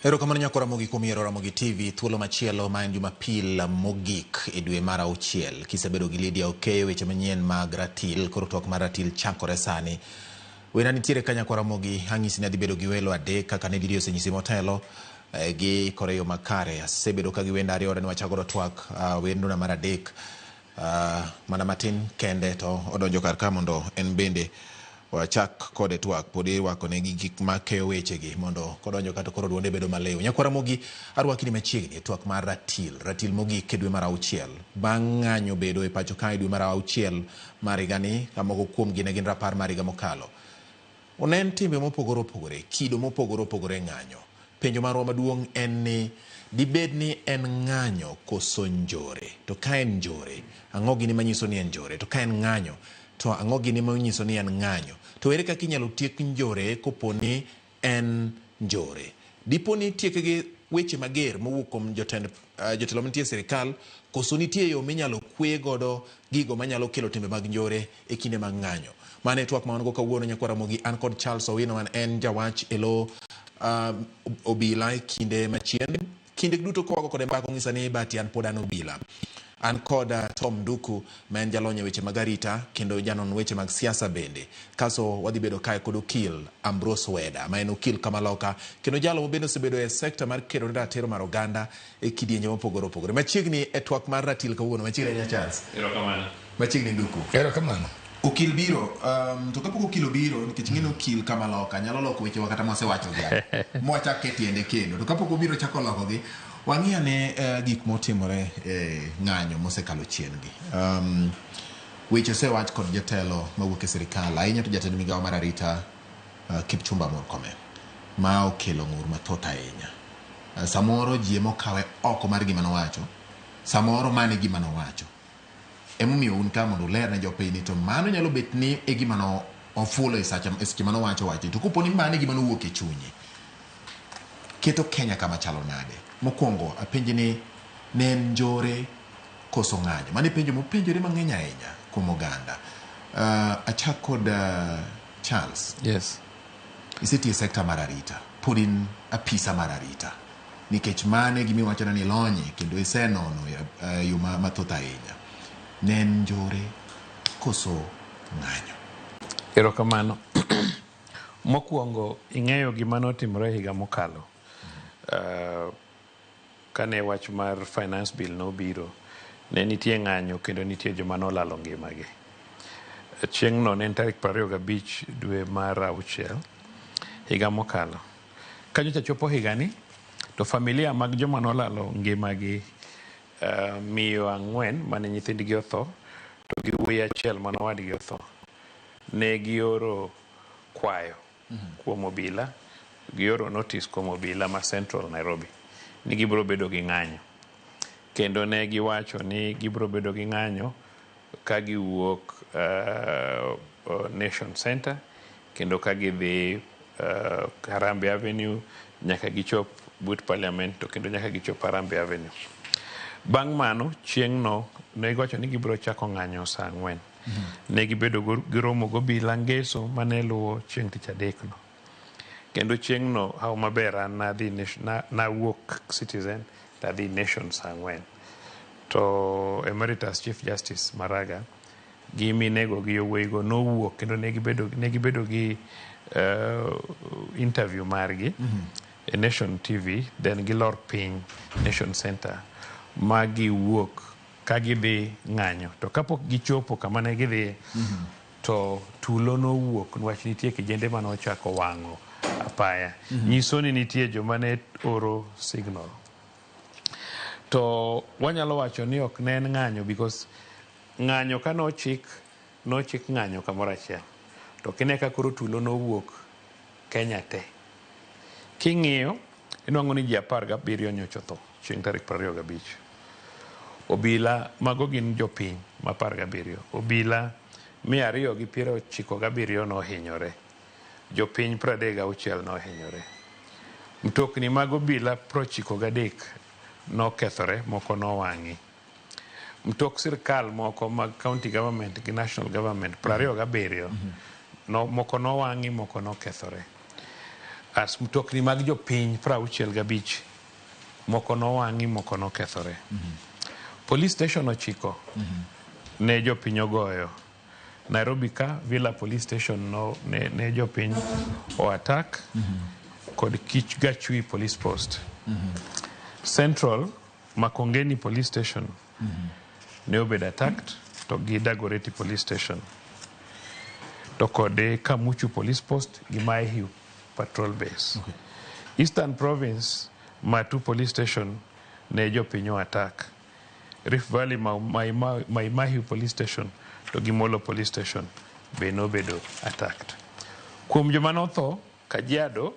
Erokamano nyakora mogik kuom yiero Ramogi TV thuolo machielo ma en Jumapil mogik e dwe mar auchiel. Kisebedo gi Lydia Okeyo weche manyien mag ratil, koro twak mar ratil chakore sani. Wena nitiere ka nyakora mogi hangisi ni adhi bedo gi welo adek kaka ne video senyisi motelo gi koreyo makare. Asebedo ka gi wenda ariyo ne wachako twak wendo na mar adek mana matin kende to odonjo kar ka mondo en bende wachak kode twak podi wako ne gik makeyo weche gi mondo kodonjo kata koro duonde bedo malew. Nyakora mogi arwaki ni machiegni twak mar ratil mogik e dwe mar auchiel. Bang' ng'anyo bedo e pacho ka e dwe mar auchiel mar higani ka moko kuom gi ne gin rapar mar higa mokalo. Onen timbe mopogore opogore, kido mopogore opogore ng'anyo. Penjo marwa maduong' en ni dibed ni en ng'anyo koso njore. To ka en njore, ang'o gini manyiso ni en njore? To ka en ng'anyo, to ang'o gini manyiso ni en ng'anyo? To ere kaka inyalo tiek njore kopo ni en njore? Dipo ni tieke gi weche mager mowuok kuom jotelo mantie sirikal, koso nitie yo minyalo kwe godo gigo manyalo kelo timbe mag njore e kinde mag ng'anyo? Mane twak ma wan go kawuono nyakwara mogi an kod Charles Owino man en jawach elo obila e kinde machien. Kinde duto kwago kod mbako ng'isa ni bati an pod an obila. An kod Tom Nduku ma en jalony e weche mag arita kendo janon weche mag siasa bende. Kaso wadhi bedo kae kod okil Ambrose Weda ma en okil kamaloka kendo jalo mobendo osebedo e sekta mar kedo ratiro mar oganda e kidienje mopogore opogore. Machiegni e twak mar ratil kawuono. Machiegni ya Charles. Erokamano. Machiegni Nduku. Erokamano. Okil biro, to kapok okil biro, nikech ng'ino okil kama loka, nyalo loko weche wakata mwasewacho gi. Mwachak e tiende kendo. To kapok obiro chako loko gi, wang'iya ne gik motimore ng'anyo mosekalo chien gi. Weche osewach kod jatelo mawuok e sirikal, ahinya to jatend migawo mar arita Kipchumba Murkomen, ma okelo ng'ur mathoth ahinya. Samoro ji emokawe oko mar gima nowacho, samoro mane gima nowacho. Emomiyo un ka mondo ler na jopiny to mano nyalo bet ni e gima no ofulo e seche mano wacho to kopo ni mane gima nowuok e chunye keto Kenya kama chalo nade. Mokwongo apenji ni ne en njore koso ng'anyo? Mane penjo mopenjore mang'eny ahinya kuom oganda. Achak kod Charles. Yes. Iseti e sekta mar arita, pod in apisa mar arita, nikech mane gimiwacho ni lonye kendo isenono yo mathoth ahinya. Nen njore koso ng'anyo? Erokamano. Mokwongo ing'eyo gima notimore higa mokalo. Kane wach mar finance bill nobiro, ne nitie ng'anyo kendo nitie joma nolalo ngimagi. Chieng' no ne en tarik 25 dwe mar auchiel higa mokalo. Kanyo chopo higani to familia mag joma nolalo ngimagi miyo 4 mane nyithindgi otho to gi wuoyi achiel mane wadgi otho ne gioro kwayo kuom obila, gioro notice kuom obila ma Central Nairobi ni gibiro bedo gi ng'anyo, kendo ne giwacho ni gibiro bedo gi ng'anyo ka giwuok Nation Center kendo ka gidhi Harambee Avenue nyaka gichop but Parliament to kendo nyaka gichop Harambee Avenue. Bang' mano, chieng' no, ne giwacho ni gibiro chako ng'anyo sa 4. Ne gibedo giromo gobila ngeso mane luwo chieng' tich adek no. Kendo chieng' no, hao maber an na wuok Citizen, ta dhi Nation sa 4. To Emeritus Chief Justice Maraga, gi minego gi yowuoyigo nowuok kendo ne gibedo gi interview margi e Nation TV, then gilor piny Nation Center. Magi wuok ka gidhi ng'anyo to kapok gichopo kama ne gidhi to tulo no wuok nwach nitie kijende mano ochako wang'o apaya nyiso ni nitie joma ne oro signal. To wanyalo wacho ni ok ne en ng'anyo because ng'anyo ka nochik ng'anyo kamoro achiel to kine ka koro tulo no wuok Kenya te. King'iyo inwang'o ni ji 17 nyocha tho chieng' tarik 25. Obila mago gin jopiny ma 17. Obila 297 nohinyore. Jopiny 36 nohinyore. Mtokni mag obila 93 nokethore, moko nowang'i. Mtok sirkal moko mag county government gi national government 27 moko nowang'i, moko nokethore. as mtokni mag jopiny 65 moko nowang'i moko nokethore. Police station ochiko ne jopiny ogoyo. Nairobi ka Villa Police Station ne jopiny o attack kod Kich Gachui Police Post. Central Makongeni Police Station ne obedo attacked to gi Dagoretti Police Station. To kode Kamuchu Police Post gi Maihiu Patrol Base. Eastern Province Matu Police Station ne jopiny o attack. Rift Valley Maimahiu Police Station to Gimolo Police Station be nobedo attacked. Kuom joma notho, Kajiado,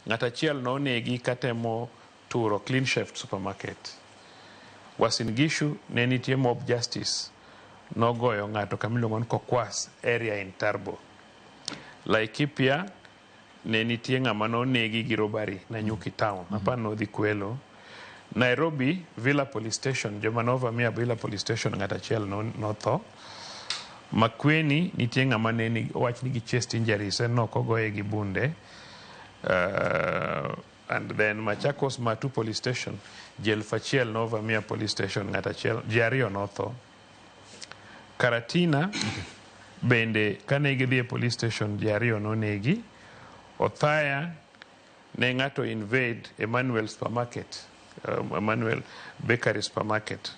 ng'at achiel nonegi katemo turo Clean Chef Supermarket. Uasin Gishu ne nitie mob justice nogoyo ng'ato kamiluongo ni Kokwas area in Tarbo. Laikipia ne nitie ng'ama nonegi gi robbery Nanyuki Town, hapa nodhi kwelo. Nairobi Villa Police Station, joma novamia Villa Police Station ng'at achiel notho. Makweni nitie ng'ama ne wach nigi chest injuries no kogoye gi bunde. And then Machakos Matu Police Station, Jel Fachiel novamia Police Station ng'at achiel, ji ariyo notho. Karatina bende kane gidhi Police Station ji ariyo nonegi. Othaya ne ng'ato invade Emmanuel Supermarket, Emmanuel Bakery Supermarket.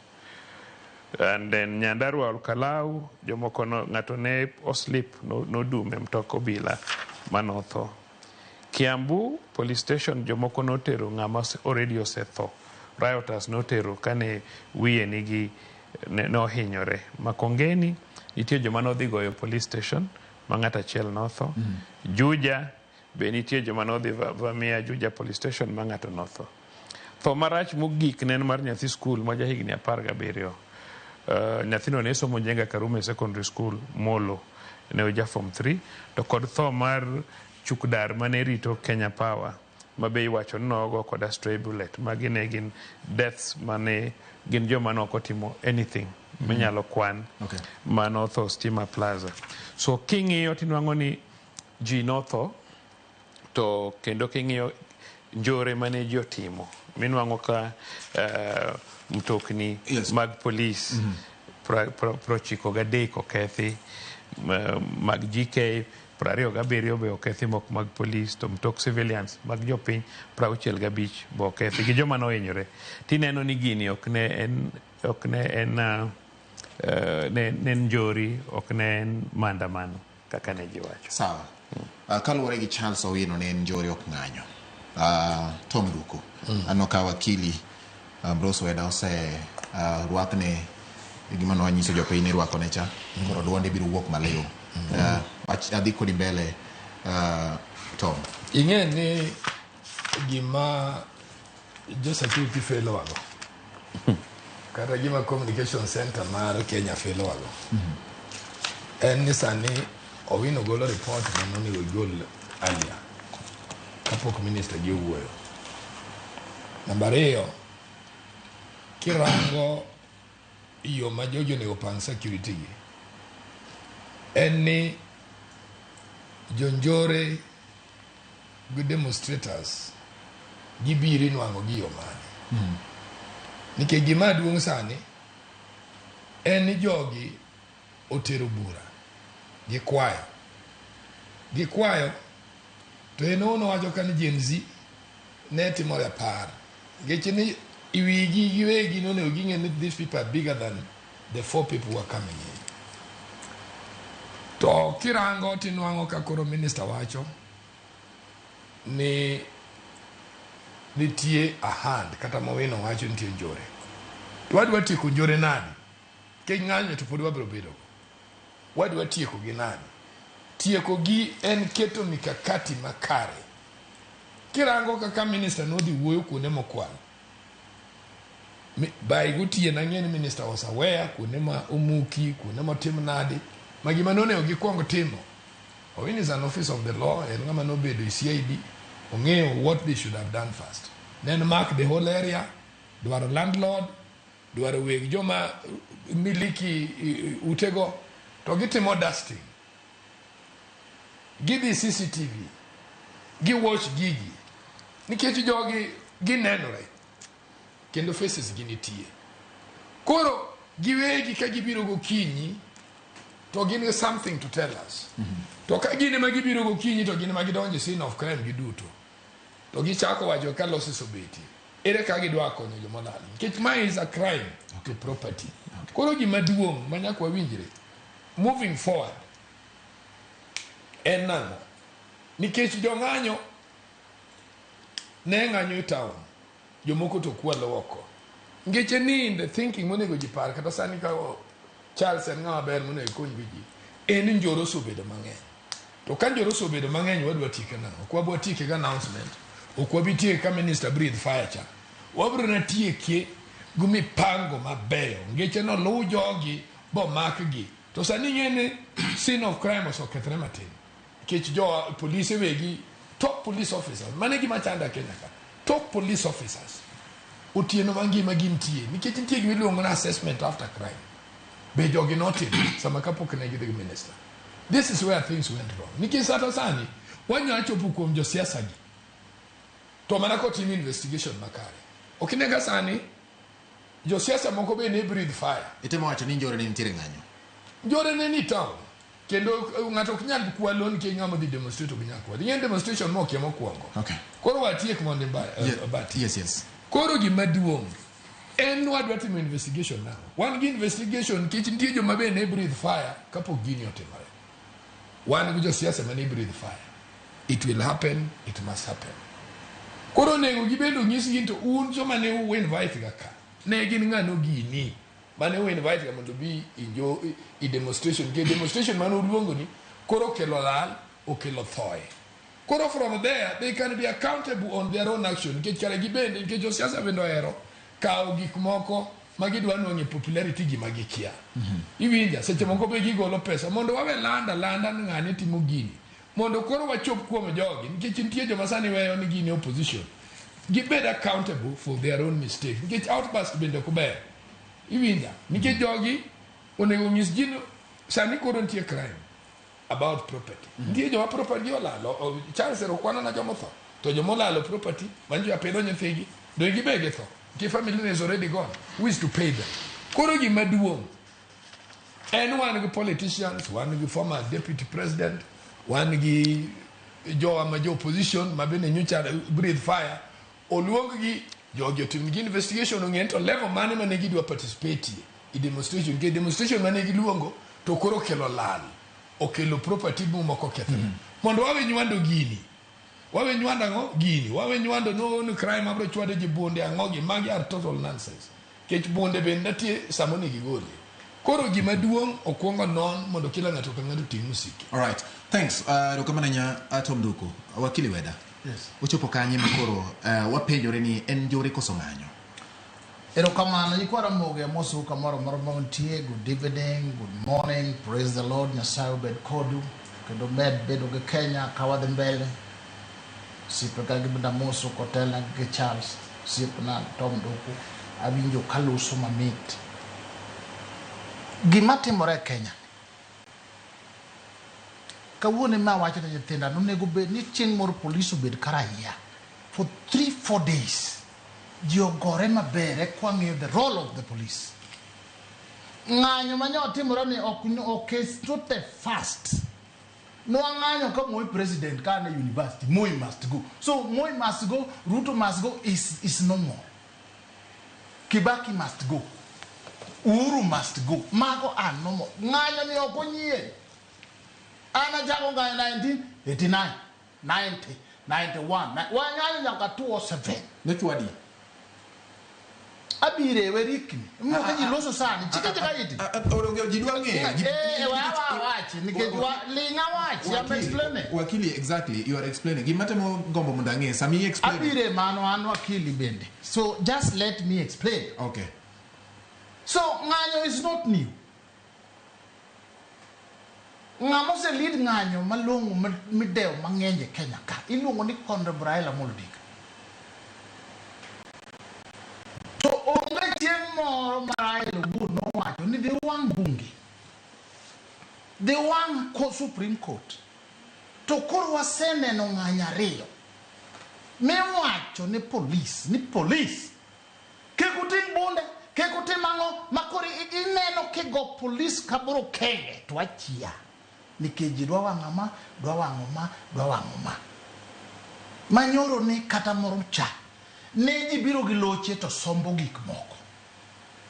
And then Nyandarua Olkalau, jomoko ng'ato ne oslip nodume mtoko bila manotho. Kiambu Police Station jomoko notero ng'ama already osetho. Rioters notero kane wiye nigi nohinyore. Makongeni nitie joma nodhi goyo Police Station ma ng'ato achiel notho. Juja be nitie joma nodhi vamia Juja Police Station ma ng'ato notho. Tho marach mogik ne mar nyathi skul ma jahigni 17. Nyathino ne somo Njenga Karume Secondary School Molo, ne oja form 3. To kod tho mar Chukdar mane rito Kenya Power ma be iwacho nogo kod stray bullet. Magi ne gin deaths mane gin joma nokotimo anything minyalo kwan manotho Stima Plaza. So king'iyo tinwang'o ni ji notho, to kendo king'iyo njore mane ji otimo minwang'o ka mtokni mag police 93 okethi, mag GK 27 be okethi mok mag police, to mtok civilians mag jopiny 65 be okethi gi joma nohinyore. Tineno ni gini ok ne en njori, ok ne en maandamano kaka ne ji wacho. Sawa. Kaluwore gi Charles Owino ne en njori ok ng'anyo. Tom Nduku, ano ka wakili Ambrose Weda rwakne gima nwanyiso jopiny ni rwakone cha, koro duonde biro wuok maliw. Adhi kodi mbele Tom. Ing'e ni gima jo-security felo wago kata gima communication center mar Kenya felo wago en ni sani Owino golo report manoni ogol earlier kapok minister gi owuoyo. Namba 2, kirango iyo ma jojo ne opang security gi en ni jonjore gi demonstrators gibiri nwang'o gi yo mane. Nikech gima duong' sani en ni jogi otero bura gikwayo to enono wacho kan Gen Z ne timo rapar geche ni iwigi giwegi nono ging'e ni these people are bigger than the 4 people who are coming in. To kirango tinwang'o ka koro minister wacho ni nitie a hand kata Owino wacho nitie njore. To wadwa tieko njore nadi? Ke ng'anyo to pod wabiro bedo. Wadwa tieko gi nadi? Tieko gi en keto mikakati makare. Kirango kaka minister nodhi wuoyo kuonde mokwal. Bai gotie na ng'eni minister was aware kuonde ma omuki, kuonde ma tim nadi. Magima none ogikwongo timo. Owino is an office of the law, en ng'ama nobedo CID, ong'eyo what they should have done first. Then mark the whole area, dwaro landlord, dwaro weg joma miliki utego, to gitimo dusting. Give the CCTV. gi watch gigi nikech jogi ginenore kendo faces gi nitie koro giwegi ka gibiro gokinyi to gin something to tell us to ka gin ma gibiro gokinyi to gin ma gidonjo scene of crime giduto to gichako wacho ka losi sobeti ere ka gidwa konyo jomolal nikech ma is a crime to property koro gima duong' ma nyaka wawinjre moving forward en nang'o nikech jong'anyo ne ng'anyo e town jomoko to kwalo oko ngeche ni the thinking monego ji par kata sani ka Charles en ng'ama ber monego kony gi en njoro osebedo mang'eny to ka njoro osebedo mang'eny wadwa tieke nang'o ok wabwa tieke ga announcement ok wabi tieke ka minister breathe fire cha wabro na tieke gi mipango mabeyo ngeche no luw jogi bo makgi to sani ng'ene scene of crime osekethre matin nikech jo polise wegi top police officers mane gima chanda Kenya ka top police officers otieno mangima gintie nikech nitie gima iluongo na assessment after crime be jogi notin sama kapok ne gidhi minister. This is where things went wrong nikech sata sani wanya chopo kuom josiasa gi to mana ko team investigation makare okinega sani josiasa moko be ne breathe fire itemo wacho ni njore ne nitiere ng'anyo njore ne ni town kendo ng'ato ok nyal kwalo nikech ng'ama dhi demonstrate gi nyakwa dhi demonstration mo kiemo kwongo okay koro watiek mondo but yes koro gima duong' en wadwa timo investigation now wan gi investigation kich nitie joma be ne breathe fire kapok gini otimore wan gi josiasa ma ne breathe fire it will happen it must happen koro nego gibedo nyisgi to un joma ne u invite ga ka ne gin ng'ano gini mane u invite ga mondo bi injo i demonstration ge demonstration mano luongo ni koro kelo lal okelo thoe koro from there they can be accountable on their own action ke kare gibende ke josiasa bendo ero kawo gik moko magidwa nwang'e popularity gi magikia iwinja seche moko be gigolo pesa mondo wawe landa ng'ane timo gini mondo koro wachop kuom jogi nikech nitie joma sani weyo ni gini opposition gibed accountable for their own mistakes nikech outburst bende ok ber iwinja nikech jogi onego nyis jino sani koro nitie crime about property nitie joma property olalo Charles rokwano na joma tho to joma olalo property manjo apedo nyithigi do gibege tho the family is already gone who is to pay them koro gima duong' en wan gi politicians wan gi former deputy president wan gi jo opposition ma bende nyocha breathe fire oluong gi jogi otim gi investigation ong'en to level mane mane gidwa participate i demonstration ke demonstration mane giluongo to koro kelo lal okelo property moko kethre mondo wawe nywando gini wawe nywando ang'o gini wawe nywando no crime abro chwade ji bunde ang'o gi magi are total nonsense kech bunde bende tie samoni gigole koro gima duong' okwongo non mondo kila ng'ato ka ng'ato ting' musiki. All right, thanks rokamananya Tom Nduku wakili Weda. Yes. Uchopo kanye makoro wapenjore ni en njore koso ng'anyo. Erokamano yikwara moge mosu kamoro montie good evening good morning praise the Lord Nyasaye bed kodu kendo med bedo ge Kenya kawadhi mbele sipeka gibda mosu kotela ge Charles sipna Tom Nduku awinjo kaluso mamit gima timore Kenya kawuone ma wacho ne nyithinda nonego bed ni chieng' moro police obed karaya for 3-4 days Giogore mabere kwang'eyo the role of the police. Ng'anyo manyo timore ni ok stote fast. No ng'anyo ka Moi president kana university Moi must go. So Moi must go, Ruto must go is no more. Kibaki must go. Uhuru must go. Mago are no more. Ng'anyo ni okonyie. Ana jago ng'anyo 1989, 90, 91. Wanyanya nyaka 207. Nechwadi. Abire werikni mmoja jiloso sana chika iti orongeo jidwa ng'eyo wachi nikejwa linga wachi am explaining wakili exactly you are explaining gimatemo gombo mondo ang'e sami explain abire mano an wakili bende so just let me explain. Okay, so ng'anyo is not new ng'amo se lead ng'anyo malongo mideo mang'enje Kenya ka iluongo ni Honorable Raila Odinga. So onge chieng' moro Raila no wacho ni the one bunge the one Supreme Court to koro waseneno ng'anya ariyo miwacho ni police kekuting bunde kekuting mang'o makori ineno kigo police kaburo kenge to achia nikech ji dwa wang'o ma manyoro ni kata moro cha ne ji biro gi loche to sombo gik moko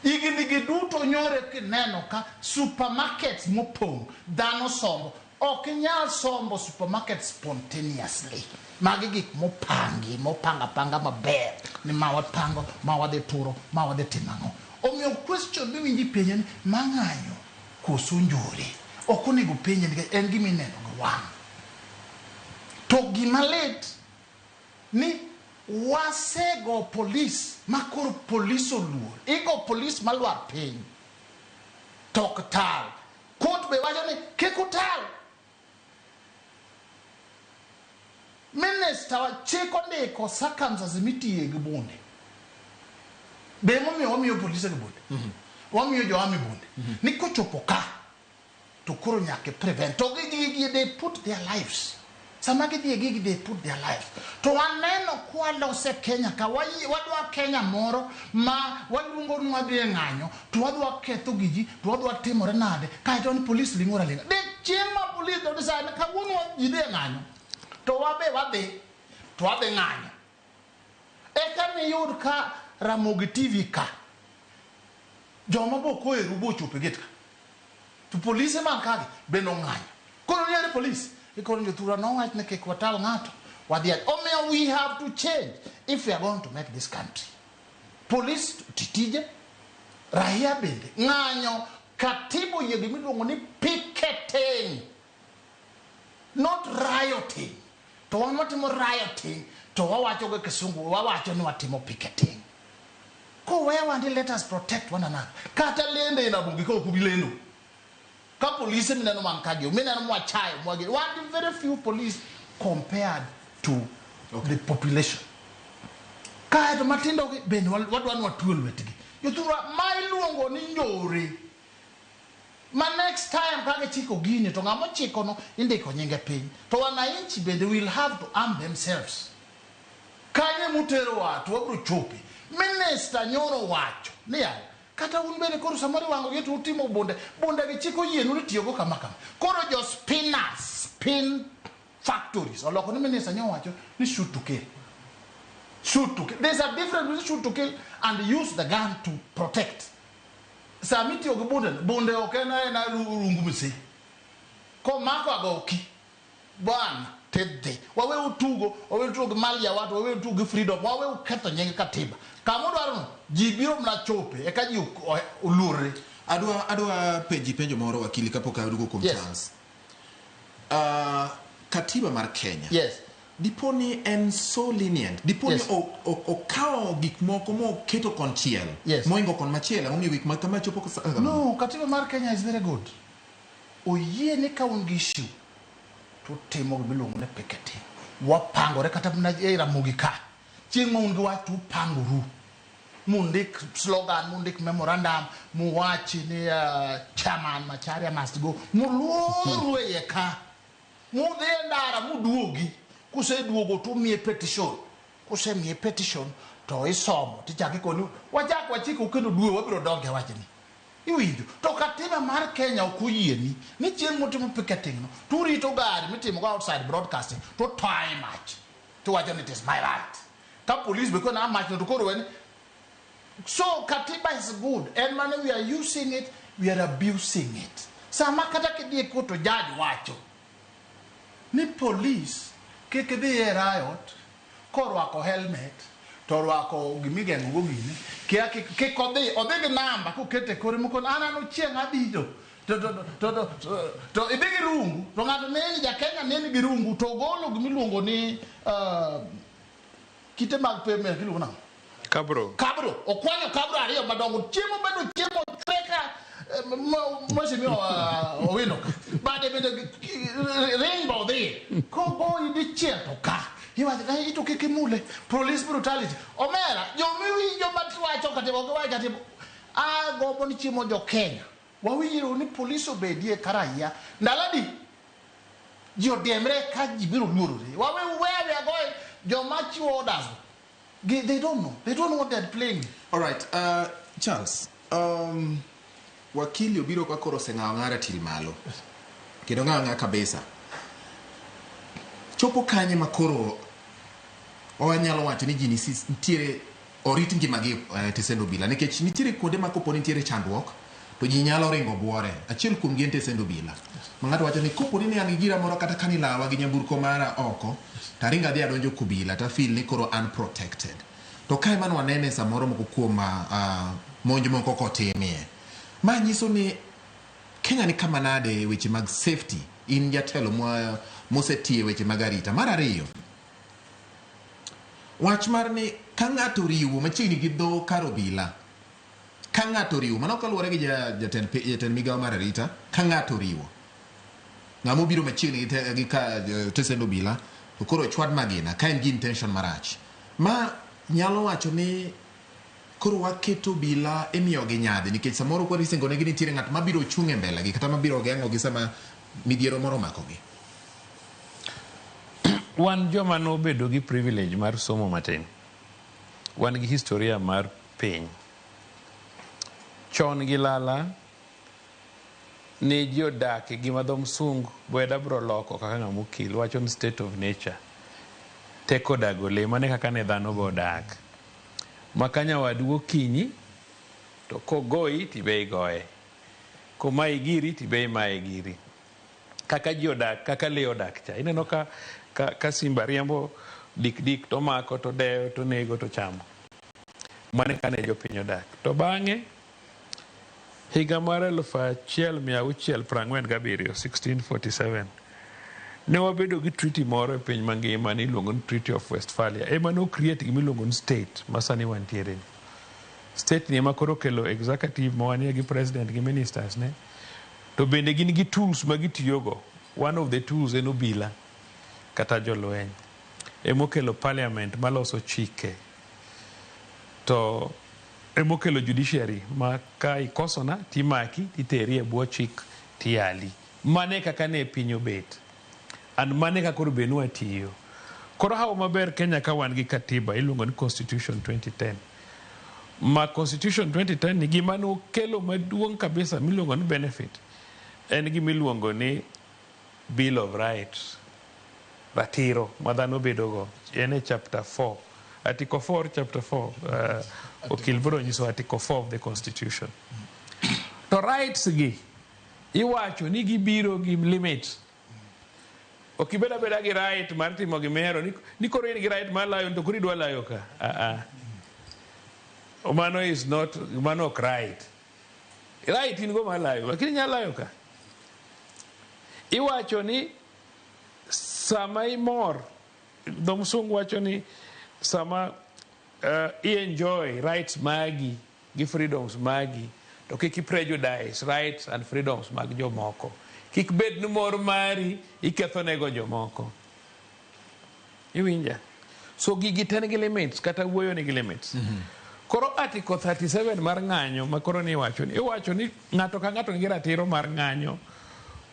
igni gi duto nyore kineno ka supermarkets mopong dhano sombo ok nyal sombo supermarket spontaneously magi gik mopanga maber ni mawapango mawadhi turo mawadhi timang'o omiyo question miwinji penye ni mang'anyo koso njore ok onego penje nikech en gima ineno gi wang' to gima lit ni wasego police makoro police oluor igo police malwar piny tok tal kot be wacho ni kik utal minister wa chiko ndiko circumstances mitiye gi bunde be momiyo police gi bunde wamiyo jo ami bunde ni kochopo ka to koro nyake prevent to gi they put their lives sama gi they put their lives to waneno kwa lose Kenya ka wadwa Kenya moro ma waluongo nwa dhi ng'anyo to wadwa ketho giji to wadwa timore nade kaito ni police lingora linga de chiema police do decide ka wuno ji dhi ng'anyo to wabe wadhi ng'anyo eka ni yud ka Ramogi TV ka joma boko eru bochope git ka to police man kagi be no ng'anyo kono ni police ikono jotura no wach ne kek watal ng'ato wadhi omiyo we have to change if we are going to make this country police titije raia bende ng'anyo katibu yegi miluongo ni picketing not rioting to watimo rioting to wawacho go kisungu wawacho ni watimo picketing ko wewa ndi let us protect one another kata lende ina bungi ko kubilendo ka police mineno mankagio mineno mwachayo mwagi one very few police compared to the population ka to matindo ben wadwan watuol wetgi yotura mailuongo ni njore ma next time kage chiko gine to ngamo chiko no indiko nyinge piny to wananchi bende will have to arm themselves kanye mutero watu wabro chopi minister nyoro wacho ni kata un bende koro samari wango yetu utimo bonde gi chiko yenu nitiyogo kama koro jo spin factories oloko ni minister nyoro wacho ni shoot to kill there's a difference between shoot to kill and use the gun to protect samiti ogo bonde okena na rungu mse ko mako agoki bwana tedde wawe utugo mali ya watu wawe utugo freedom wawe uketho nyenge katiba kamudo arno jibiro mna chope eka ji ulure adwa penjo moro wakili kapoka adugo kum chance katiba mar Kenya yes diponi en so lenient diponi yes. o gik moko mo keto konchiel yes. moingo kon machiela omiyo gik makama chopo no katiba mar Kenya is very good oye ne ka un gishu to timo bilongo ne picketing wapangore kata mna Ramogi ka chieng' un gi watu panguru mundik slogan mundik memorandum muwachi ni chairman Macharia must go muluoru yeka mudhi ndara muduogi kuseduogo to mie petition to isomo tichaki koni wachak wachiko kendo duo wabiro donge wachni iwinjo to katiba mar Kenya okuyieni ni chieng' motimo picketing no turito gari mitimo go outside broadcasting to time match to wacho ni it is my right ka police be kona match no to koro wen so katiba is good and man we are using it we are abusing it sama kata kidie ko to judge wacho ni police kekede riot korwako helmet to rwako gimigengo go gine ke kodhi odhi namba kokete kore moko anano chieng' adijo to idigi rungu to ng'ato neni ja Kenya neni gi rungu to golo gimiluongo ni kite mag peme kiluongo nang kabro okwanyo kabro ariyo madongo chiemo treka Mheshimiwa Owino bade bende rainbow there ko boy di cheto ka hiwa ito kikimule police brutality omera jomiwi jomatwacho katibo gombo ni chiemo jo Kenya wawiro ni police obedie karaya ndaladi Jio demre kaji biro nyururi. Where we are going, your match orders. They don't know. They don't know what they're playing. All right, Charles. Wakili obiro kwa koro seng'ang'ara tilmalo. Kendo ng'ang'a kabisa. Chopo kanye makoro owanyalo wacho ni jini nitiere orit ngimagi tesendo bila nikech nitiere kuonde ma kopo nitiere chandruok to ji nyalo ringo buore achiel kuom gi tesendo bila ma ng'ato wacho ni kopo ni an gi gira moro kata kani lawa gi nyamburko mara oko taringa dhi adonjo kubila ta feel ni koro unprotected to kae man wanene samoro moko kuom monj moko kotimie ma nyiso ni Kenya ni kama nade weche mag safety in jatelo mosetie weche mag arita mar ariyo wach mar ni ka ng'ato riwo machiegni gi dho kar obila ka ng'ato riwo mano kaluwore gi jatend migawo mar arita ka ng'ato riwo ng'ama obiro machiegni gi tesend obila to koro chwad magina ka en gi intention marach ma nyalo wacho ni koro waketo obila imiyogi nyadhi nikech samoro koro isingonegi nitiere ng'at mabiro chung' e mbele gi kata mabiro geng'ogi sama midhiero moro makogi. Wan joma nobedo gi privilege mar somo matin. Wan gi historia mar piny. Chon gi lala ne ji odak e gima dho msungu Weda bro loko kaka ng'ama okil wacho ni state of nature. Teko dago le mane kaka ne dhano go dak. Makanya wadu okinyi to kogoyi tibe igoye. Komayi giri tibe imaye giri. Kaka ji odak, kaka le odak cha. Ineno ka simba riembo dik to mako to dewo to nego to chamo. Mane kane jopiny odak. To bang'e higa mar 1647 1647 ne wabedo gi treaty moro e piny mangima ni iluongo ni Treaty of Westphalia. Ema no create gima iluongo ni state ma sani wantiere. State ni ema koro kelo executive ma wanie gi president gi ministers ne. To bende gin gi tools ma gitiyogo. One of the tools en obila kata jolweny. Emokelo parliament maloso chike. To emokelo judiciary ma ka ikosona timaki titeri e bwo chik tiyali. Mane kaka ne piny obet. And mane kaka koro benu atiyo. Koro hawo maber Kenya ka wan gi katiba iluongo ni Constitution 2010. Ma Constitution 2010 ni gima no kelo maduong' kabisa miluongo ni benefit. En gima iluongo ni Bill of Rights. Ratiro madhano bedogo. En e chapter 4. Article 4 chapter 4. Okil bro nyiso article 4 of the Constitution. To rights gi iwacho ni gibiro gi limits. Okibeda beda gi right mar timo gimero ni koro in gi right mar layo to kuri dwa layo ka. Mano is not mano ok right. Right in go mar layo lakini nyalo layo ka. Iwacho ni sama imor dho msungu wacho ni sama enjoy rights magi gi freedoms magi to kik prejudice rights and freedoms mag jomoko. Kik bed ni mor mari iketho nego jomoko. Iwinja. So gigi ten gi limits kata wuoyo ni gi limits. Koro article 37 mar ng'anyo ma koro ni iwacho ni ng'ato ka ng'ato nigi ratiro mar ng'anyo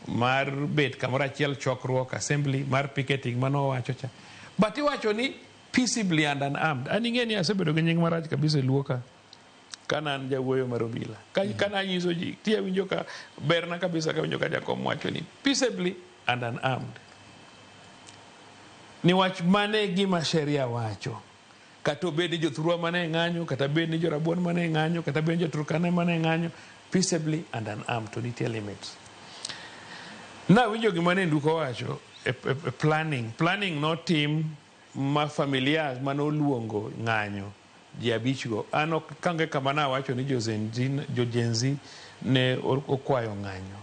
mar bet kamoro achiel chokruok assembly mar picketing mano wacho cha. But iwacho ni peaceably and unarmed. An ing'e ni asebedo gi nying marach kabisa e luoka. Kana an jawuoyo mar obila. Kana nyiso ji ti awinjo ka berna kabisa ka winjo ka jakom wacho ni peaceably and unarmed. Ni wach mane gima sheria wacho. Kata obed jothurwa mane ng'anyo, kata bed ni jorabuon mane ng'anyo, kata bed joturkana mane ng'anyo, peaceably and unarmed to nitie limits. Na winjo gima ne Nduku wacho planning no team ma familia mano luongo ng'anyo ji abichgo. Ano kange kama na wacho ni jojenzi ne okwayo ng'anyo.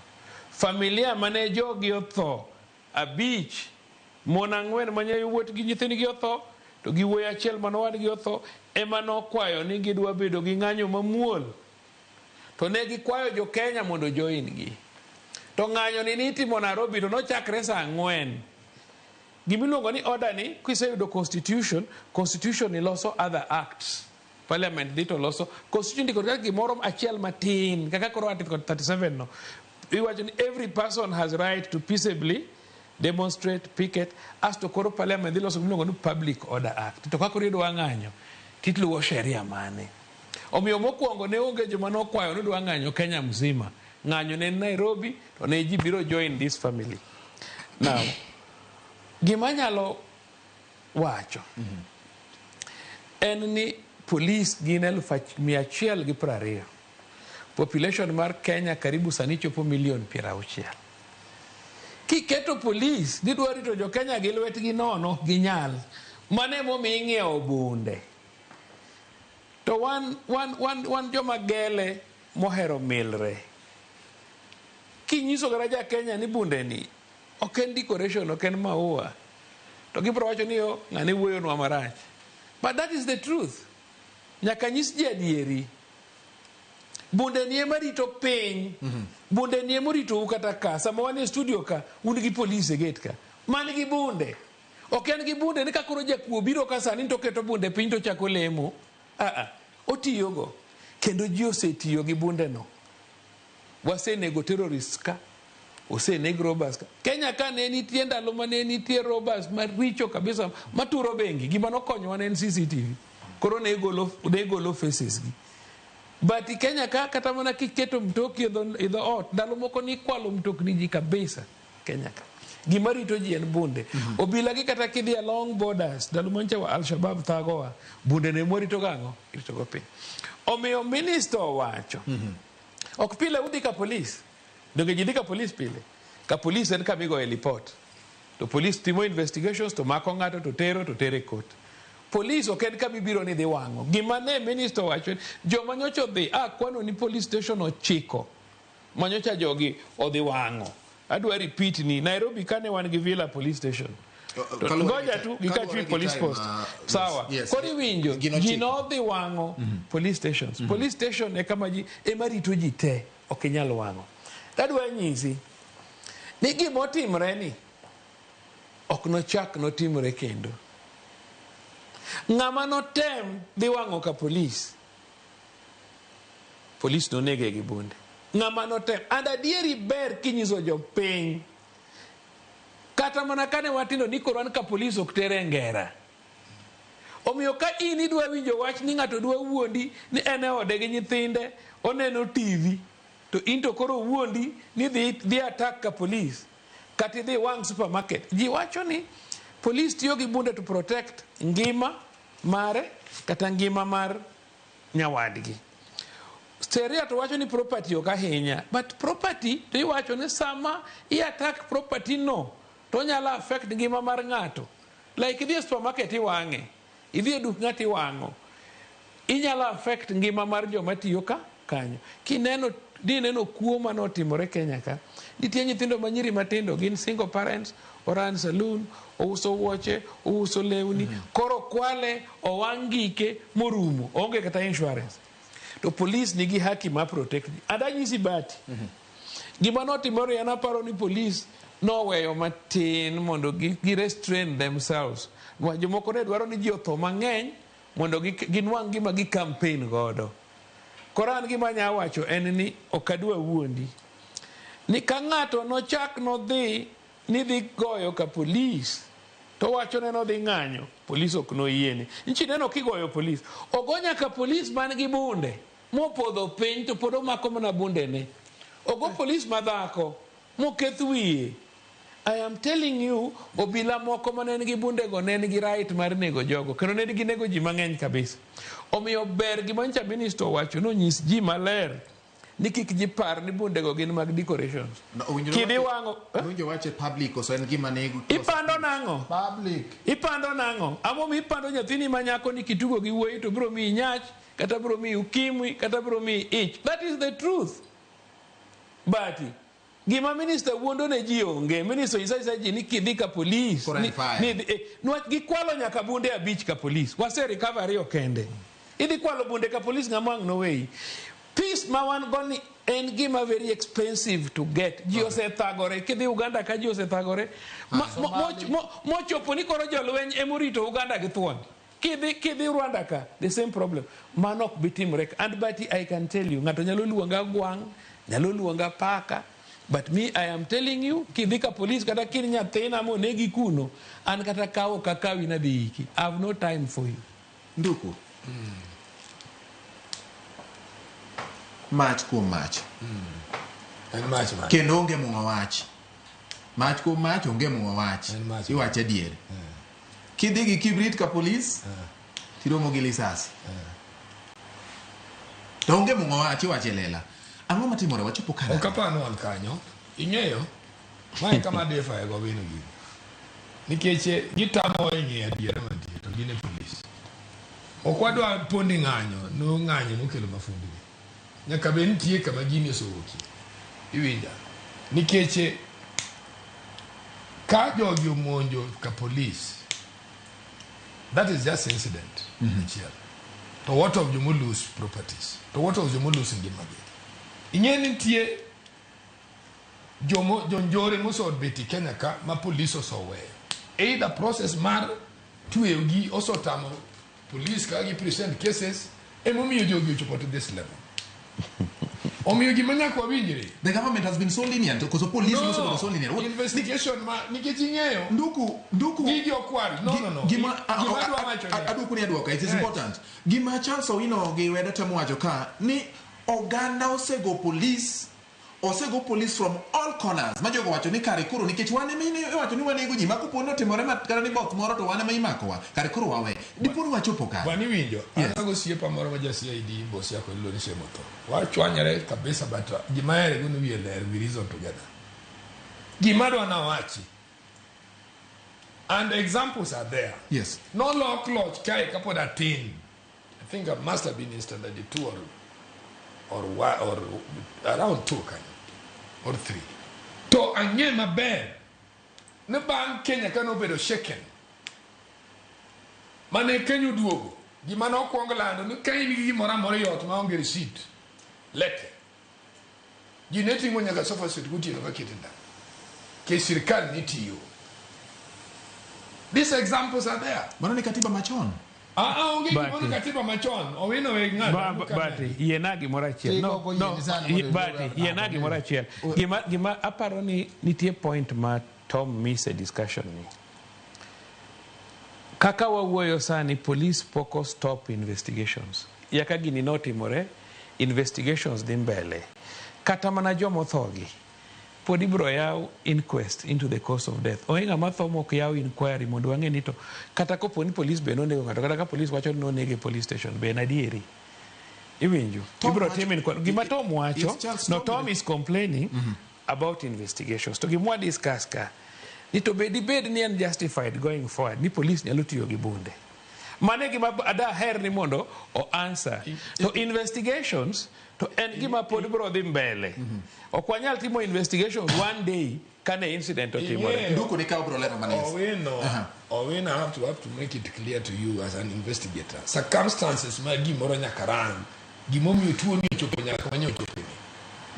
Familia mane jogi otho abich mon ang'wen manye wuot gi nyithindgi otho to gi wuoyi achiel mano wadgi otho ema nokwayo ni gidwa bedo gi ng'anyo mamuol. To ne gikwayo jo Kenya mondo join gi. To ng'anyo ni nitimo Nairobi to nochakre saa 4. Gimiluongo ni order ni kiseyudo constitution ni loso other acts. Parliament dito loso constitution diko kaka gimoro achiel matin kaka koro article 37 no. Iwacho ni every person has right to peaceably demonstrate, picket, asto koro parliament dhi loso gimiluongo ni Public Order Act. To kako ridwa ng'anyo, titluwo sheria mane. Omiyo mokwongo ne onge joma nokwayo ni dwa ng'anyo Kenya mzima. Ng'anyo ne Nairobi, to ne ji biro join this family. Now, gima nyalo wacho, en ni police gin 120,000. Population mar Kenya karibu sani chopo 60,000,000. Kiketo police ni dwa rito jo Kenya gi lwetgi nono ginyal. Mane momi ing'iewo bunde. To wan joma gele mohero milre. Kinyiso gara ja Kenya ni bunde ni ok en decoration, ok en maua. To gibro wacho ni yo ng'ane wuoyo nwa marach. But that is the truth. Nyaka nyis ji adieri. Bunde ni ema rito piny. Bunde ni ema rito kata ka. Sama wane studio ka, un gi police e gate ka. Man gi bunde. Ok en gi bunde ni kakoro jakuo biro ka sani to keto bunde piny to chako lemo. Otiyo go. Kendo ji osetiyo gi bunde no. Wasenego terrorists ka. Osenego robbers ka. Kenya ka ne nitie ndalo mane nitie robbers maricho kabisa maturo bengi. Gima nokonyo wane en CCTV. Koro ne golo faces gi. But Kenya ka kata mana kiketo mtoki idho ot. Ndalo moko ni kwalo mtokni ji kabisa. Kenya ka. Gima rito ji en bunde. Obila gi kata kidhi along borders. Ndalo mancha wa Al-Shabaab thagowa. Bunde ne morito gang'o. Irito go piny. Omiyo minister wacho. Ok pile udhi ka police. Donge ji dhi ka police pile. Ka police en kamigo e report. To police timo investigations, to mako ng'ato, to tere court. Police ok en kamibiro ni dhi wang'o. Gima ne minister wacho, joma nyocha odhi, kwano ni police station ochiko. Manyocha jogi odhi wang'o. Adwa repeat ni, Nairobi kane wan gi Villa police station. Ngoja tu gikachwi police post. Sawa. Kori winjo, gino dhi wang'o police stations. Police station e kama ji ema rito ji te, ok nyal wang'o. Adwa nyisi ni gimotimre ni ok nochak notimre kendo. Ng'ama notem dhi wang'o ka police nonege gi bunde. Ng'ama notem. And adieri ber kinyiso jo piny. Kata mana kane watindo ni koran ka police ok tere ngera. Omiyo ka in idwa winjo wach ni ng'ato dwa wuondi ni ene ode gi nyithinde, oneno TV, to into koro wuondi ni dhi attack ka police. Kati dhi wang supermarket. Ji wacho ni police tiyo gi bunde to protect ngima mare kata ngima mar nyawadgi. Sheria to wacho ni property ok ahinya, but property to iwacho ni sama attack property no to nyalo affect ngima mar ng'ato. Like idhi e supermarket iwang'e, idhi e duk ng'ato iwang'o, inyalo affect ngima mar joma tiyo ka kanyo. Dineno kuo manotimore Kenya ka. Nitie nyithindo manyiri matindo gin single parents, oran saloon, ouso wuoche, ouso lewni, koro kwale owang' gike morumo, onge kata insurance. To police nigi haki ma protect. Adanyisi bati. Gima notimore en aparo ni police noweyo matin mondo gi restrain themselves. Jomoko ne dwaro ni ji otho mang'eny mondo ginwang' gima gi campaign godo. Koran gima nya wacho en ni okadwa wuondi. Ni ka ng'ato nochak nodhi ni dhi goyo ka police, to wacho ne nodhi ng'anyo, police ok noyiene. Nchi neno kigoyo police. Ogonya ka police man gi bunde, mopodho piny to pod omako mana bunde ne. Ogo police madhako, moketh wiye. I am telling you, obila moko mane nigi bunde go ne nigi right mar nego jogo. Kendo ne nigi nego ji mang'eny kabisa. Omiyo ber gima ncha minister wacho no nyis ji maler ni kik ji par ni bunde go gin mag decorations. Kidhi wang'o. Winjo wache public oso en gima nego. Ipando nang'o? Public. Ipando nang'o? Amo ipando nyathini manyako ni kitugo gi wuoyi to biro mi nyach, kata biro mi ukimwi, kata biro mi ich. That is the truth. But gima minister wuondo ne ji onge. Minister isa ji ni kidhi ka police. Nwach gikwalo nyaka bunde abich ka police. Wase recovery okende. Idhi kwalo bunde ka police ng'amwang' no way. Peace ma wan goni en gima very expensive to get. Ji osethagore. Kidhi Uganda ka ji osethagore. Mochopo ni koro jolweny emorito Uganda gi thuon. Kidhi Rwanda ka, the same problem. Manok bitimre. And but I can tell you, ng'ato nyalo luonga gwang', nyalo luonga paka, But me, I am telling you, kidhika police kata kini nyathina mo negi kuno, an kata kawo kakawi na diki. I have no time for you. Nduku. Mach kuom mach. En mach man. Kendo onge mung'a wach. Mach kuom mach onge mung'a wach. Iwache diere. Kidhi gi kibrit ka polis, tiromo gi lisasi. To onge mung'a wach iwache lela. Ang'o matimore wachopo kana? Okapano an kanyo. Ing'eyo? Mae kama defa ego Owino gini. Nikech gitamo ing'eyo adiera mantie to gin e polis. Ok wadwa pondi ng'anyo, no ng'anyo mokelo mafundi. Nyaka be nitie kama gini osowoki. Iwinja. Nikech ka jogi omonjo ka polis, that is just incident. To what of you lose properties? To what of you lose ngimagi? Ing'eni nitie jonjore mosod beti Kenya ka ma polis osoweyo. Either process mar tweyogi osotamo police ka gi present cases emomiyo jogi ochopo to this level. Omiyo gima nyaka wawinjre. The government has been so lenient because the police also so lenient. Investigation ma nikech ing'eyo. Nduku. Gigi okwari. No. Gima aduoko ni aduoka. It is important. Gima Charles Owino gi Weda temo wacho ka ni oganda osego police from all corners. Majogo wacho ni kare koro nikech wane mine wacho ni wane go ji mako pono timore makara ni both moro to wane ma imako wa. Kare koro wawe. Diporo wachopo ka. Wani winjo. Anago siepa moro ma jasi ID boss yako ilo ni shemoto. Wachwanyare kabisa bata. Gimaere gunu wiye ler we reason together. Gimado anawachi. And examples are there. Yes. No law clutch kai kapo da tin. I think I must have been in standard 2 or around 2 kind or 3. To anye maber. Ne ban Kenya kano bedo shaken. Mane Kenya duogo. Gima no kwongo lando ni Kenya ni mora yot ma onge receipt. Lete. Jineti mo nyaka sofa sit guti no kakitinda. Ke sirikal nitiyo. These examples are there. Mano ni katiba machon. Onge gimoro katiba machon. Owino we ng'ado. But yenagi morachiel. No. But yenagi morachiel. Gima aparo ni nitie point ma Tom miss a discussion ni. Kaka wawuoyo sani police poko stop investigations. Yaka gini notimore investigations dhi mbele. Kata mana jomo thogi. Pod ibro yaw inquest into the cause of death. Oinga mathomo ok yaw inquiry mondo wang'e ni to kata kopo ni police be nonego ng'ato kata ka police wacho ni nonege police station be nadieri. Iwinjo. Ibro timi gima Tom wacho. No, Tom is complaining about investigations. To gimwa discuss ka. Ni to bed ni unjustified going forward. Ni police nyalo tiyo gi bunde. Mane gima ada her ni mondo o answer. To investigations to en gima pod bro dhi mbele. Okwanyal timo investigations one day kane incident otimore. Nduku ni ka bro lero manes. Owino have to make it clear to you as an investigator. Circumstances ma gimoro nyakaran. Gimomiyo tuo ni chopo nyaka manyo chopo.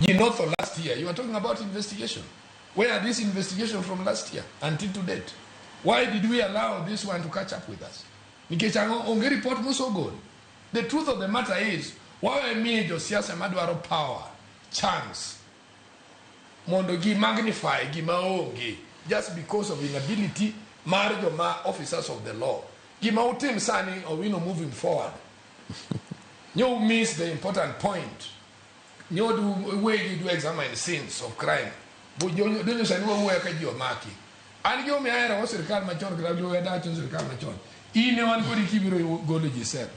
You know for last year you are talking about investigation. Where are these investigations from last year until to date? Why did we allow this one to catch up with us? Nikechango onge report muso good. The truth of the matter is, why me jo siasa madwaro power, chance, mondo gi magnify gi maonge just because of inability marjo ma officers of the law. Gi ma utim sani Owino moving forward. You miss the important point. You do way you do examine scenes of crime. But you don't say no way ka jo maki. And you me era serikal machon gradu Weda chon serikal machon. Ine wan kodi kibiro golo jisel.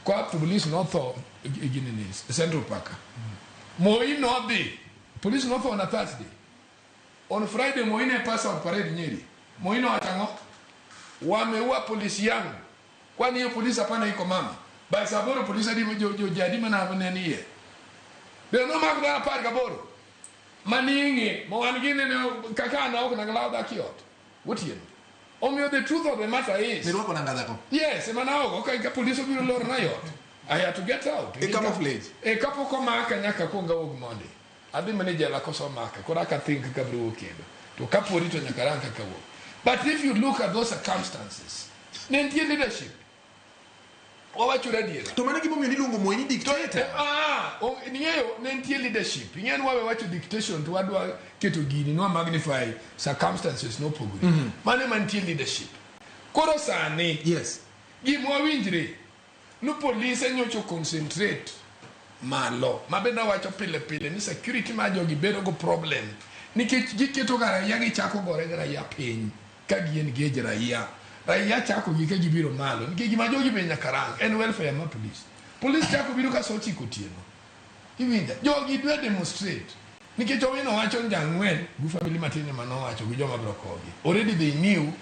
Kwa police not for Guineas, Central Park. Moi not be. Police not for on a Thursday. On Friday, Moine pass out parade nyeri. Moino atango. Wameua polisi yangu. Kwani hiyo polisi hapana iko mama. Ba saboro polisi hadi jadima na nani ye. Ndio no magda par kaboro. Maningi, mo wangine ne kaka na okuna galada kiot. Wotien. Omio the truth of the matter is. Nirwako na ngazako. Yes, manao okay ka police biro lor na yot. I had to get out. A camouflage. E kapo ko maka nyaka ko nga og monde. Adi manager la koso maka. Ko raka think ka bro kendo. To kapo rito nyaka ranka ka wo. But if you look at those circumstances, nentie leadership. Wawacho radiera. To mane gimomiyo niluongo moi ni dictator. Ning'eyo ne nitie leadership. Ing'eyo ni wawacho dictation to wadwa keto gini no magnify circumstances no pogore. Mane mantie leadership. Koro sani. Yes. Gimwa winjre. No police nyocho concentrate malo. Mabenda wacho pile ni security ma jogi bedo go problem. Nikech giketo ga raia gichako gore ga raia piny. Ka gien geje raia. Raia chako gike gibiro malo. Nikech gima jogi be nyaka rang. En welfare ma police. Police chako biro ka sochi kotieno. Iwinja. Jogi dwe demonstrate. Nikech Owino wacho njang'wen. Gu family matine mano wacho gi joma bro kogi. Already they knew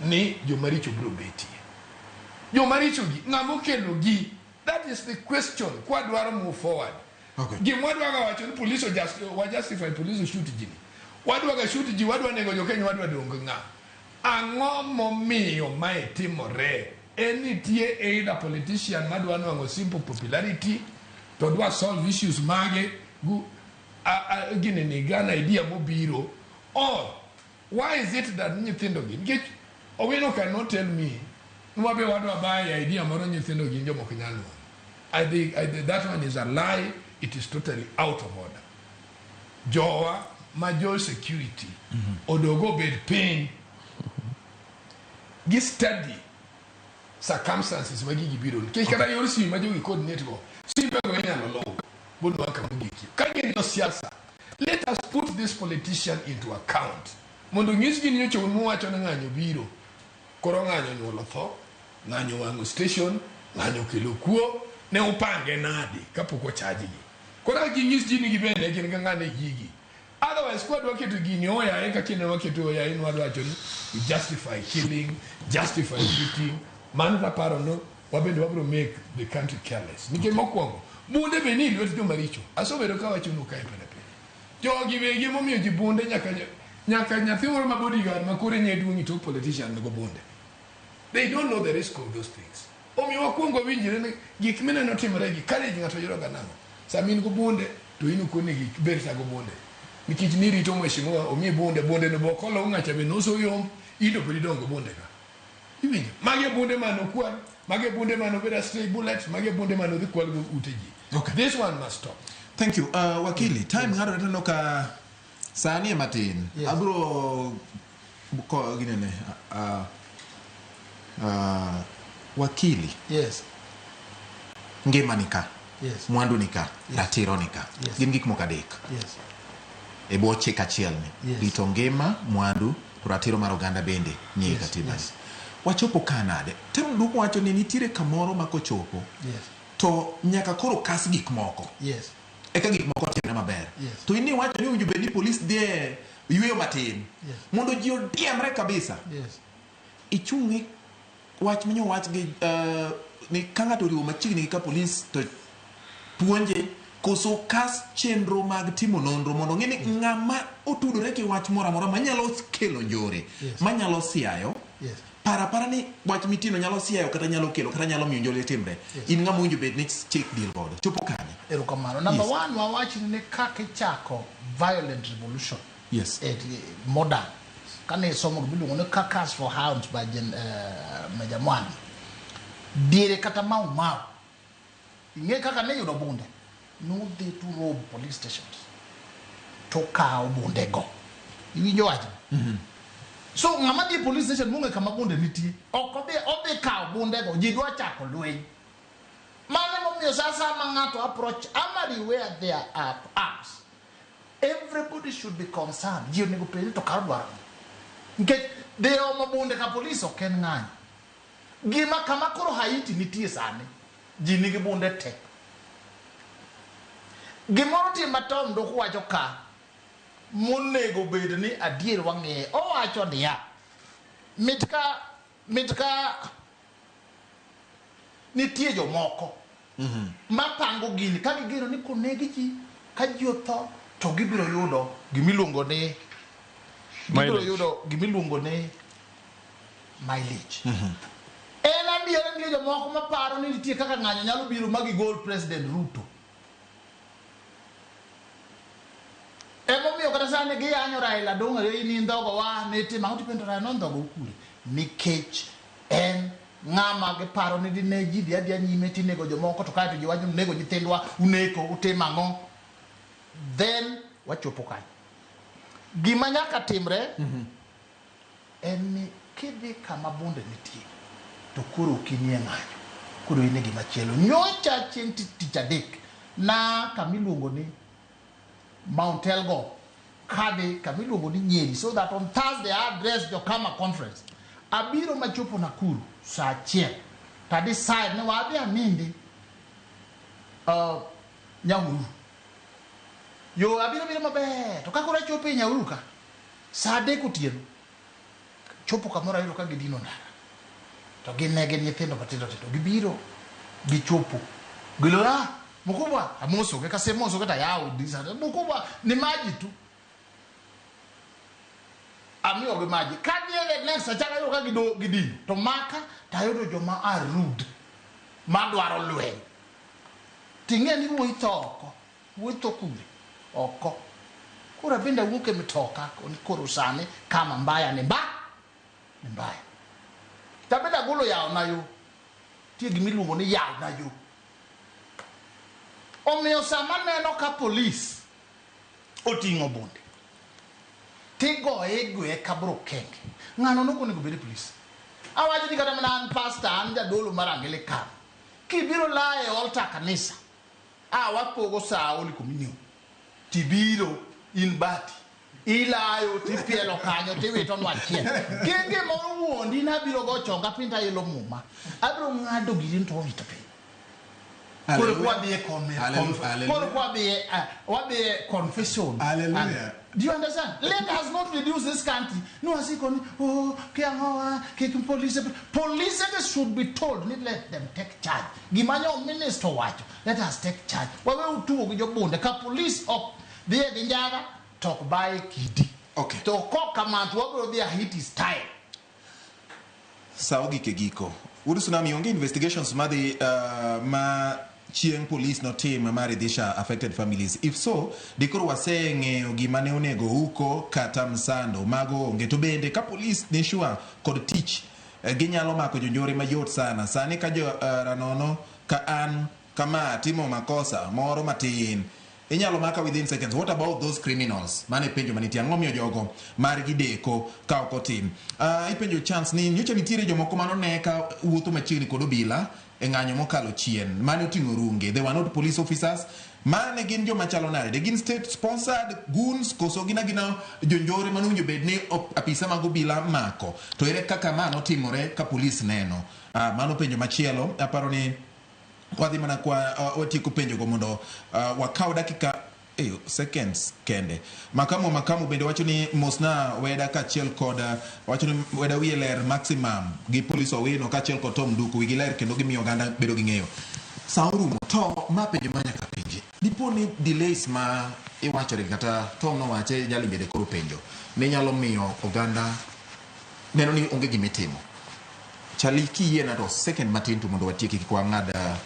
ni jomaricho bro betie. Jomaricho gi. Ng'amo kelo gi. That is the question. Kwa dwaro move forward. Okay. Gimwadwaga wacho ni police wa justify police shoot jini. Wadwaga shoot ji wadwa nego jokenya wadwa dong ng'a. Ang'o momiyo mae timore? Enitie either politician madwa nwang'o simple popularity to dwa solve issues mage gu gine ni gana idea mobiro, or why is it that nyithindo gi nikech Owino cannot tell me nwabe wadwa buy idea moro nyithindo gi njo mok nyalo. I think that one is a lie. It is totally out of order. Jowa major security odogo bed pain gi study circumstances wagi gibiro ke kada yor si majogi coordinate go si be go nyalo lo bono aka mugiki kage no siasa. Let us put this politician into account. Mondo nyis gi nyocho mu wacho na ng'anyo biro koro ng'anyo nyuolo tho, ng'anyo wango station, ng'anyo kelo kuo ne upange nadi kapoko chaji gi koro gi nyis ji ni gibende gin ng'ane gigi. Otherwise, what do you gini oya eka kine waketo oya inu wadwacho ni justify killing, justify shooting. Man the paro no wabende wabro make the country careless. Nike mokwongo bunde be ni lwet jomaricho. Asobedo ka wacho nu kae pele. Jogi be gi momiyo ji bunde nyaka nyathi moro ma bodyguard ma kore nye duongi to politician go bunde. They don't know the risk of those things. Omiyo wakwongo winjire ni gik mineno timore gi kare ji ng'ato yoro ganamo. Samin go bunde to inu kone gi berta go bunde. Nikech ni rito mheshimiwa omi bunde ne bokolo ng'acha be noso yom ido podi dongo bunde ka. Iwinjo mage bunde mano kwan, mage bunde mano beda stray bullets, mage bunde mano dhi kwal go uteji. Okay. This one must stop. Thank you. Wakili, time ng'ado retano ka sani matin. Yes. Abro ko ginene wakili. Yes. Ngima nika. Yes. Mwandu nika. Yes. Ratiro nika. Yes. Gin gik moko adek. Yes. E bwo chik achiel ni. Yes. Rito ngima, mwandu, to ratiro mar oganda bende nie Yes. katiba. Yes. Wachopo kanade. Tem Nduku wacho ni nitiere kamoro ma kochopo. Yes. To nyaka koro kas gik moko. Yes. Eka gik moko timre maber. Yes. To ini wacho ni owinjo bed ni police die yweyo matin. Yes. Mondo ji odiemre kabisa. Yes. Ichungi wach minyo wach gi ni kanga to riwo machiegni ka police to puonje koso kas chenro mag timo nonro mondo ng'e ni ng'ama otudore ki wach moro amora manyalo kelo njore. Yes. Manyalo siayo. Yes. Para ni wach mitino nyalo siayo kata nyalo kelo kata nyalo miyo njore timre. Yes. In ng'ama owinjo bed ni chik deal godo. Chopo kanye? Erokamano. Number Yes. one, wawachi ni kaka chako violent revolution. Yes. Modern. Kane somo gibiluongo ni Carcass for Hounds by Meja Mwangi. Diere kata mau. Ing'e kaka ne yudo bunde. Nudhi to rob police stations. To kao bunde go. Iwinjo wacho? So ng'ama dhi police station munge kama bunde nitie. Ok obi kao bunde go. Ji dwa chako lweny. Mane momiyo sasa ma ng'ato approach amari where there are arms. Everybody should be concerned. Ji onego penj to kar dwaro. Nikech deo mabunde ka police ok en ng'anyo. Gima kama koro Haiti nitie sani. Ji nigi bunde te. Gimoro tim Tom Nduku wacho ka monego bed ni adier wang'e. Owacho niya mitka nitie jomoko mapango gini ka gigero ni konegi ji ka ji otho to gibiro yudo gimiluongo ni mileage. En adier ni jomoko maparo ni nitie kaka ng'anyo nyalo biro magigol President Ruto. Emomiyo kata sani giyanyo Raila donga ni ndhogo wa neti mauti pendo Raila ndhogo kule nikech en ng'ama gi paro ni dine ji dia nyime tinego jomoko to kae to jiwacho nego nyithindwa uneko utimo ang'o, then wachopo kanyo. Gima nyaka timre en ni kidhi kama bunde nitie to koro okinie ng'anyo, koro in e gima chielo. Nyocha chieng' tich adek na kamiluongo ni Mount Elgon kade kamiluongo ni Nyeri, so that on Thursday I address the Kama conference. Abiro machopo Nakuru saa 1 to decide ni wadhi anindi Nyahururu. Yo abiro maber to kakoro chopo e Nyahururu ka saa 3 otieno chopo kamoro ayudo ka gidino ndara to ginege nyithindo matindo gibiro gichopo gilora mkubwa amoso ke kasemoso kata yao disa mkubwa ni maji tu amio ge maji kadiele next achaka yo ka gidino to maka tayudo joma rude madwaro lweny tinge ni wuitoko kule oko kura benda wuke mitoka koro sane kama mbaya ni mbaya tabeda golo yao nayo tie gimiluongo ni yao nayo omiyo sama neno ka police oting'o bunde tigo egwe kabro kenge ng'ano no konego bede police awaje ni kata mana an pastor an jadolo marangele kan kibiro lae altar kanisa wapogo saa oli communion tibiro in bati ilayo tipielo kanyo tiwito nwachien kenge moro wuondi na biro go chonga pinta ilo muma abro ng'ado girin to wito pe por what be confession. Hallelujah. Do you understand? Land has not reduced this country. No, as police should be told, let them take charge. Gimanyo minister watch. Let us take charge. What we do with your bond, the police up there the Yaga talk by Kidi. Okay. To call command what will their hit is time. Saogi Kegiko. Urusunami onge investigations ma chieng police no team maridhisha affected families. If so, dikoro wasenge gimane onego huko kata msando mago onge to bende ka police ni sure kod tich ginyalo mako jonjore mayot sana. Sani ka jo ranono ka an kama timo makosa moro matin inyalo maka within seconds. What about those criminals? Mane penjo manitia ngomio jogo margi deko ka okotim. Ipenjo chance ni nyocha nitire jomoko mano neka wuotho machiegni kod obila ng'anyo mokalo chien mane oting'o runge. They were not police officers. Mane gin joma chalo nade? They gin state sponsored goons koso gina jonjore manunjo bedne apisa mag obila mako. To ere kaka mano timore ka police neno? Mano penjo machielo. Aparo ni wadhi mana kwa watieko penjo go mondo wakaw dakika seconds kende. Makamu bende wacho ni mosna Weda kachiel koda wacho ni Weda wiye ler maximum gi police Owino kachiel kod Tom Nduku wigi ler kendo gimiyo ganda bedo gi ng'eyo. Saurumo to ma penjo manya ka penje. Dipo ni delays ma iwachore kata Tom no wache nyali bede koro penjo. Ne nyalo miyo oganda neno ni onge gimitimo. Chaliki yena to second matin to mondo watieki kwa ng'ada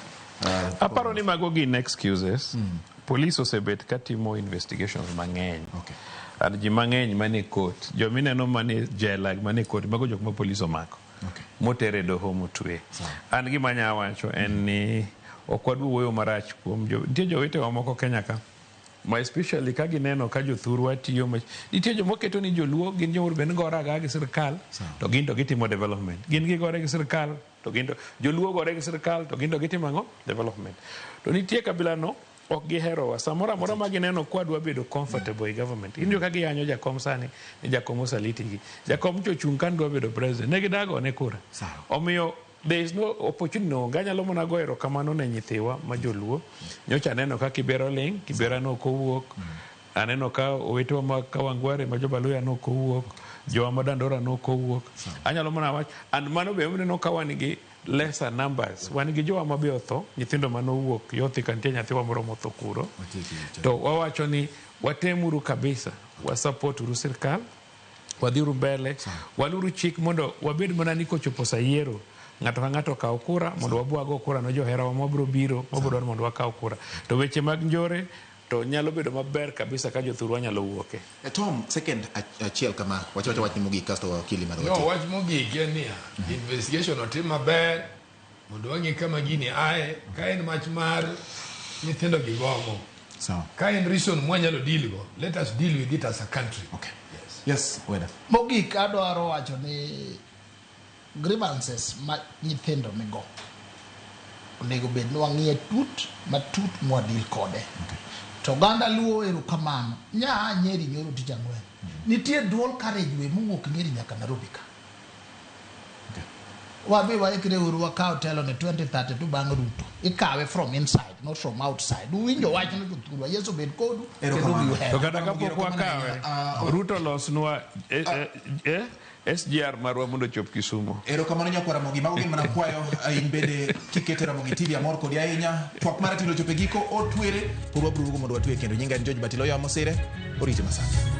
aparo ni mago gin excuses. Police osebet katimo investigations mang'eny. Okay. And ji mang'eny mane court. Jomineno mane jela mane court mago jok ma police omako. Okay. Motere doho motwe. An gima nya wacho en ni okwadwa wuoyo marach kuom nitie jowetewa moko Kenya ka ma especially ka gineno ka jothurwa tiyo nitie joma keto ni joluo gin jomoro ben goraga gi sirkal to gin to gitimo development. Gin gigore gi sirkal to gin to joluo gore gi sirkal to gin to gitimo ang'o development. To nitie kabila no ok giherowa samora mora ma gineno kwadwa bedo comfortable in government. Injo ka giyanyo jakom sani ni jakom osaliti gi jakom chochung kan dwa bedo president ne gidago ne kura. Omiyo there is no opportunity no ganyalo mona goero kamano ne nyithiwa ma joluo nyocha neno ka Kibera ling Kibera no kowuok aneno ka owetewa ma Kawangware ma jobaluya no kowuok jowa ma Dandora no kowuok anyalo mona wach and mano be no ka wan gi lesser numbers wan gi jowa ma be otho nyithindo mano wuok yothi kantie nyathiwa moro motho kuro to wawacho ni watemuru kabisa wa support uru sirkal wadhiru mbele waluru chik mondo wabed mana ni kochopo sayiero ng'ato ka ng'ato kaw kura mondo wabwago kura no johera wa mabro biro mabro mondo wakaw kura to weche mag njore to nyalo bedo maber kabisa ka jothurwa nyalo wuoke. Tom, second achiel kama wacho wach mogik kasto wakili mar no wach mogik en niya investigation otim maber mondo wang'e kama gini ae ka en mach mar nyithindo gi gomo ka en reason mwanyalo deal go let us deal with it as a country. Okay. Yes, Weda. Mogik adwaro wacho ni grievances ma nyithindo nigo onego bed ni wang'iye matut mwadil kode. To ganda luo erokamano nya Nyeri nyoro tich ang'wen nitie duol Carriageway mowuok Nyeri nyaka Nairobi ka wabe waikre uru wakaw telo ne 2032 bang' Ruto ikawe from inside not from outside uwinjo wach no tuturwa Yesu bed kodu to kata kapok wakawe Ruto losnwa SGR marwa mondo chop Kisumu. Erokamano nyakwara Mogi mago gin mana kwayo in bende kikete Ramogi TV amor kodi ahinya twak mara tilo chope giko otwere pod wabro rugo mondo watwe kendo nyinga en George Batiloyo Amosire orite masaka.